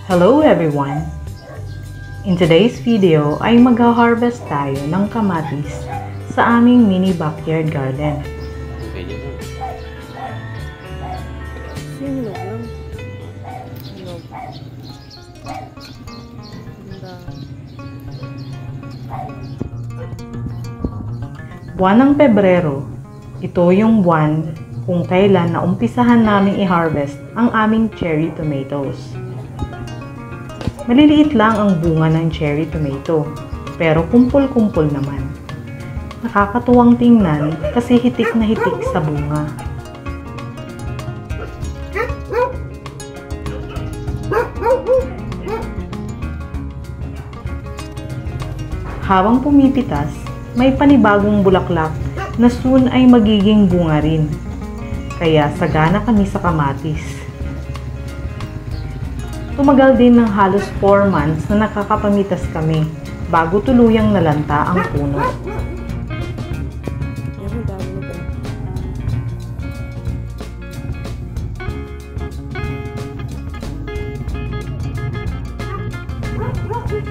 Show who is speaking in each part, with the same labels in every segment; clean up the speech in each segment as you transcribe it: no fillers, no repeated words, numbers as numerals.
Speaker 1: Hello everyone! In today's video ay mag-harvest tayo ng kamatis sa aming mini backyard garden. Buwan ng Pebrero, ito yung buwan kung kailan naumpisahan naming i-harvest ang aming cherry tomatoes. Maliliit lang ang bunga ng cherry tomato, pero kumpul-kumpul naman. Nakakatuwang tingnan kasi hitik na hitik sa bunga. Habang pumipitas, may panibagong bulaklak na soon ay magiging bunga rin. Kaya sagana kami sa kamatis. Tumagal din ng halos 4 months na nakakapamitas kami bago tuluyang nalanta ang puno.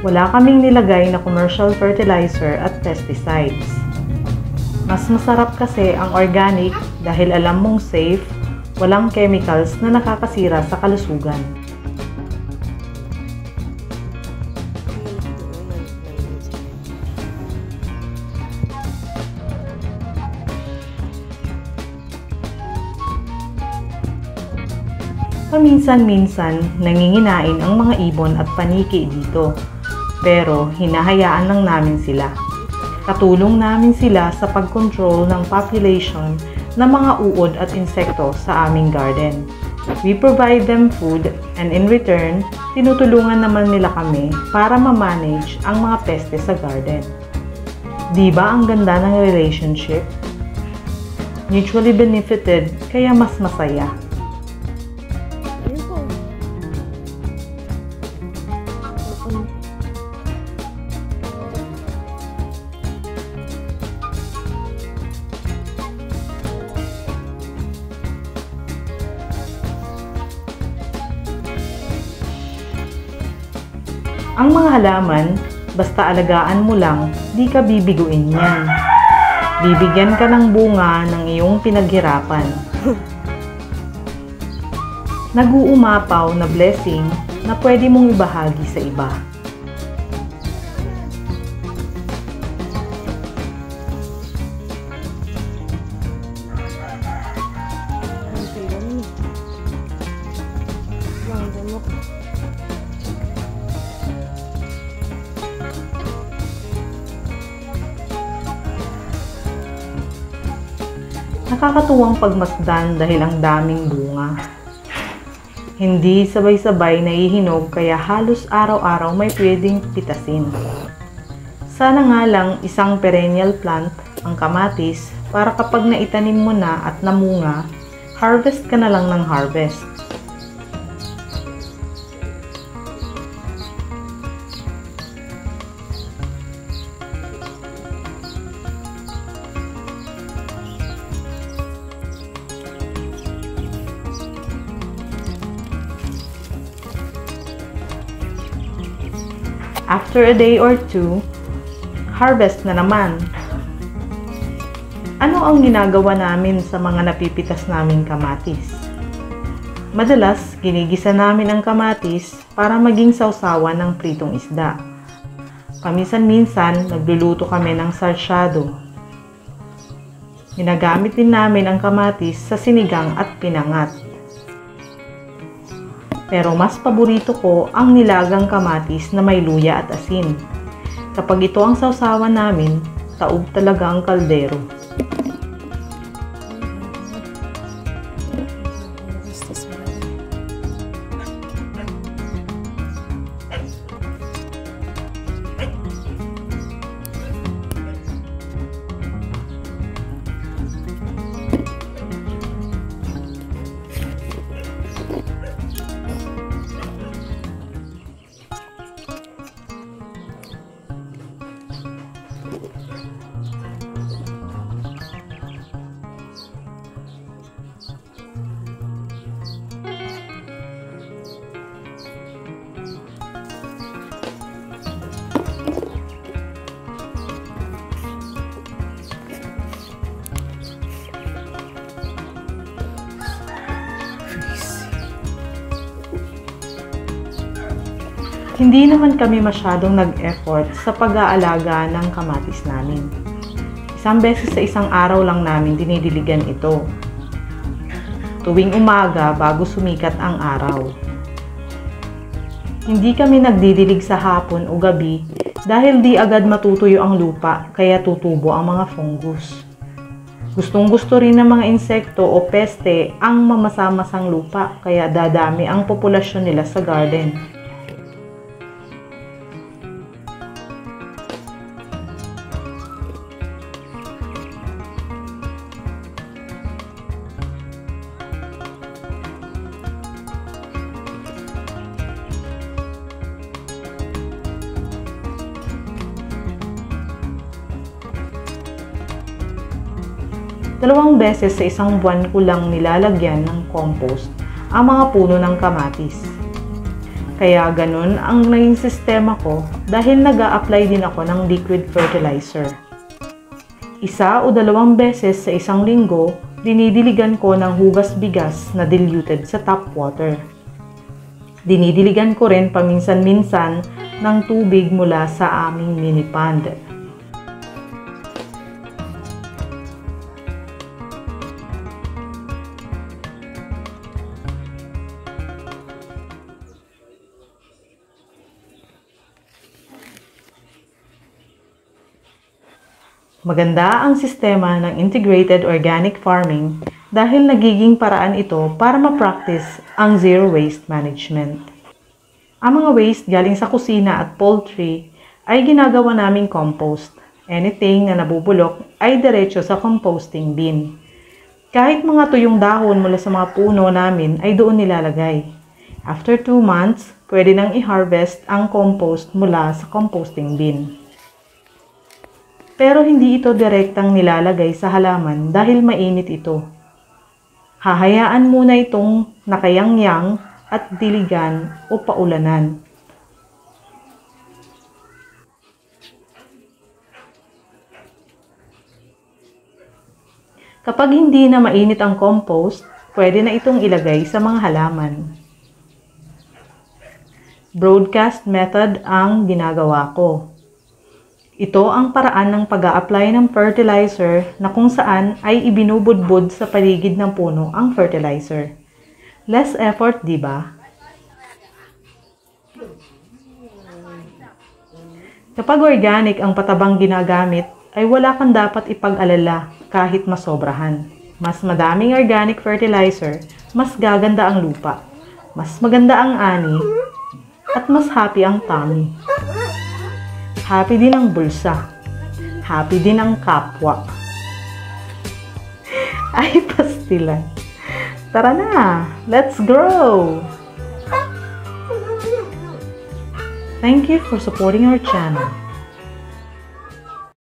Speaker 1: Wala kaming nilagay na commercial fertilizer at pesticides. Mas masarap kasi ang organic dahil alam mong safe, walang chemicals na nakakasira sa kalusugan. Paminsan-minsan, nanginginain ang mga ibon at paniki dito. Pero, hinahayaan lang namin sila. Katulong namin sila sa pag-control ng population ng mga uod at insekto sa aming garden. We provide them food and in return, tinutulungan naman nila kami para ma-manage ang mga peste sa garden. Diba ang ganda ng relationship? Mutually benefited, kaya mas masaya. Ang mga halaman, basta alagaan mo lang, di ka bibiguin yan. Bibigyan ka ng bunga ng iyong pinaghirapan. Nag-uumapaw na blessing na pwede mong ibahagi sa iba. Nakakatuwang pagmasdan dahil ang daming bunga. Hindi sabay-sabay naihinog kaya halos araw-araw may pwedeng pitasin. Sana nga lang isang perennial plant ang kamatis para kapag naitanim mo na at namunga, harvest ka na lang ng harvest. After a day or two, harvest na naman. Ano ang ginagawa namin sa mga napipitas naming kamatis? Madalas, ginigisa namin ang kamatis para maging sausawan ng pritong isda. Paminsan-minsan, nagluluto kami ng sarsyado. Ginagamit din namin ang kamatis sa sinigang at pinangat. Pero mas paborito ko ang nilagang kamatis na may luya at asin. Kapag ito ang sausawan namin, taob talaga ang kaldero. hindi naman kami masyadong nag-effort sa pag-aalaga ng kamatis namin. Isang beses sa isang araw lang namin dinidiligan ito. Tuwing umaga bago sumikat ang araw. Hindi kami nagdidilig sa hapon o gabi dahil di agad matutuyo ang lupa kaya tutubo ang mga fungus. Gustong-gusto rin ng mga insekto o peste ang mamasa-masang lupa kaya dadami ang populasyon nila sa garden. Dalawang beses sa isang buwan ko lang nilalagyan ng compost ang mga puno ng kamatis. Kaya ganun ang naging sistema ko dahil nag-a-apply din ako ng liquid fertilizer. Isa o dalawang beses sa isang linggo, dinidiligan ko ng hugas bigas na diluted sa tap water. Dinidiligan ko rin paminsan-minsan ng tubig mula sa aming mini pond. Maganda ang sistema ng integrated organic farming dahil nagiging paraan ito para ma-practice ang zero waste management. Ang mga waste galing sa kusina at poultry ay ginagawa naming compost. Anything na nabubulok ay diretso sa composting bin. Kahit mga tuyong dahon mula sa mga puno namin ay doon nilalagay. After 2 months, pwede nang i-harvest ang compost mula sa composting bin. Pero hindi ito direktang nilalagay sa halaman dahil mainit ito. Hahayaan muna itong nakayangyang at diligan o paulanan. Kapag hindi na mainit ang compost, pwede na itong ilagay sa mga halaman. Broadcast method ang ginagawa ko. Ito ang paraan ng pag-a-apply ng fertilizer na kung saan ay ibinubudbud sa paligid ng puno ang fertilizer. Less effort, di ba? Kapag organic ang patabang ginagamit, ay wala kang dapat ipag-alala kahit masobrahan. Mas madaming organic fertilizer, mas gaganda ang lupa, mas maganda ang ani, at mas happy ang tummy. Happy din ang bulsa. Happy din ang kapwa. Ay, pastilan. Tara na! Let's grow! Thank you for supporting our channel.